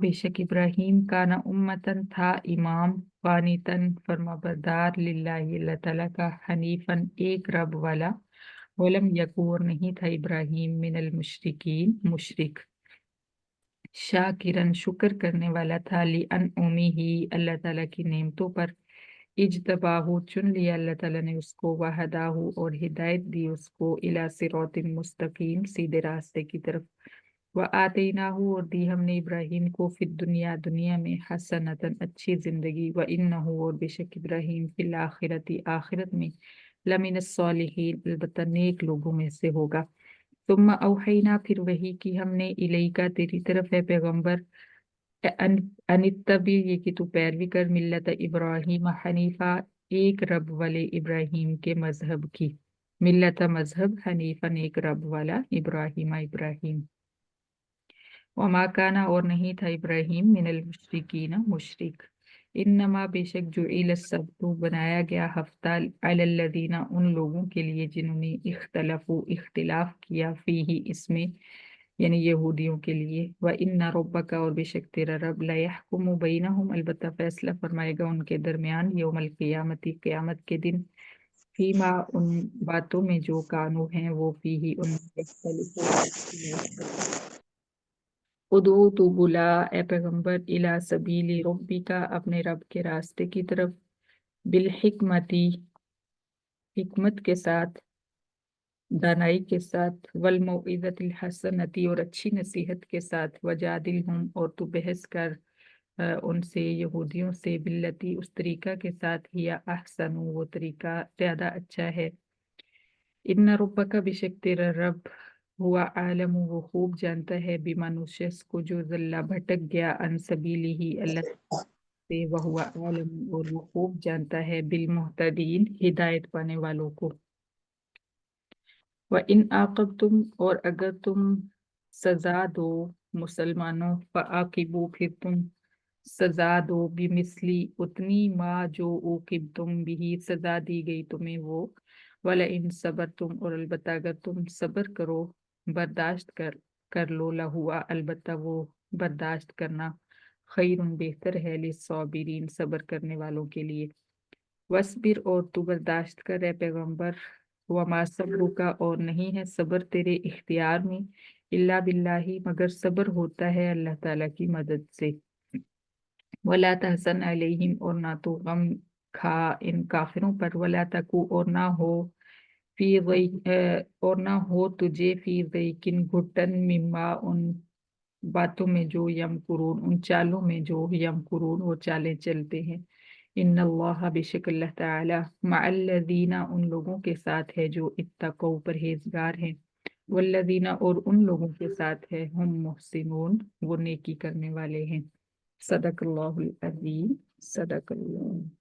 बेशक इब्राहिम काना उम्मतन था इमाम कानितन फरमाबरदार लिल्लाहि अल्लाह ताला का हनीफन एक रब वाला वलम यकूर नहीं था इब्राहिम मिनल मुशरिकीन मुशरिक शाकिरन शुक्र करने वाला था ली अन उमी ही अल्लाह ताला की नेमतों पर इज्तबाहु चुन लिया अल्लाह ताला ने उसको वहदाहु और हिदायत दी उसको इला सिरातिन मुस्तकीम सीधे रास्ते की तरफ व आतैनाहु और दी हमने इब्राहिम को फिर दुनिया में हसनतन अच्छी जिंदगी व इन्नहु और बेशक इब्राहिम फिल आखिरती आखिरत में लमिन सालिहीन अलबत्ता नेक लोगों में से होगा। तुम औहैना फिर वही की हमने इलैका तेरी तरफ है पैगंबर अनित्तबी ये कि तू पैरवी कर मिल्लत इब्राहिम हनीफा एक रब वाले इब्राहिम के मजहब की मिल्लत मजहब हनीफन एक रब वाला इब्राहिम इब्राहिम वमा काना और नहीं था इब्राहिम मिनल मुशरिकीन मुशरिक इन्नमा बेशक जुइल सब्तु बनाया गया हफ्ता अलल्लदीना उन लोगों के लिए जिन्होंने इख्तलफु इख्तिलाफ किया फीही इसमें यानी यहूदियों के लिए व इन्ना रब्बका और बेशक तेरा रब ला यहकुमु बैनहुम अलबत्ता फैसला फरमाएगा उनके दरमियान यौमल क़ियामती क़यामत के दिन फीमा उन बातों में जो कानू हैं वो फीही उन उदू तू बुला ए पैगंबर इला सबीली रब्बिका अपने रब के रास्ते की तरफ बिल हिकमती हिकमत के साथ दानाई के साथ वल मौइज़तिल हसनती और अच्छी नसीहत के साथ वजादिलहुम और तू बहस कर उनसे यहूदियों से बिल्लती उस तरीका के साथ हिया अहसनु वो तरीका ज़्यादा अच्छा है। इन्ना रब्बका बेशक तेरा रब हुआ आलम वो खूब जानता है बिमानुशस को जो जल्ला भटक गया अन सबीली ही अल्लाह से वह हुआ आलम और वो खूब जानता है बिल मुहतदीन हिदायत पाने वालों को। व इन आकबतुम और अगर तुम सजा दो मुसलमानों फ़आक़िबू फिर तुम सजा दो बिमिस्ली उतनी माँ जो उकिब तुम भी सजा दी गई तुम्हें वो वला इन सबर तुम और अलबत्ता अगर तुम सबर करो बर्दाश्त कर लो लहुआ अलबत्ता वो बर्दाश्त करना खैरुन बेहतर है लिस्साबिरीन सबर करने वालों के लिए। वस्बिर और तू बर्दाश्त कर ए पैगंबर वमा सब्र का और नहीं है सब्र तेरे इख्तियार में इल्ला बिल्लाही मगर सब्र होता है अल्लाह ताला की मदद से। वला तहसन अलैहिम और ना तो गम खा इन काफिरों पर वला तकू और ना हो फी और ना हो तुझे फी ज़ैकिन घुटन मिम्मा उन बातों में जो यमकुरून उन चालों में जो यमकुरून वो चालें चलते हैं। इन्नल्लाह बेशक अल्लाह ताला मअल्लज़ीना उन लोगों के साथ है जो इत्तक़ौ परहेजगार हैं वल्लज़ीना और उन लोगों के साथ है हम मुहसिनून वो नेकी करने वाले हैं। सदक़ल्लाहुल अज़ीम सदक़ल्लाह।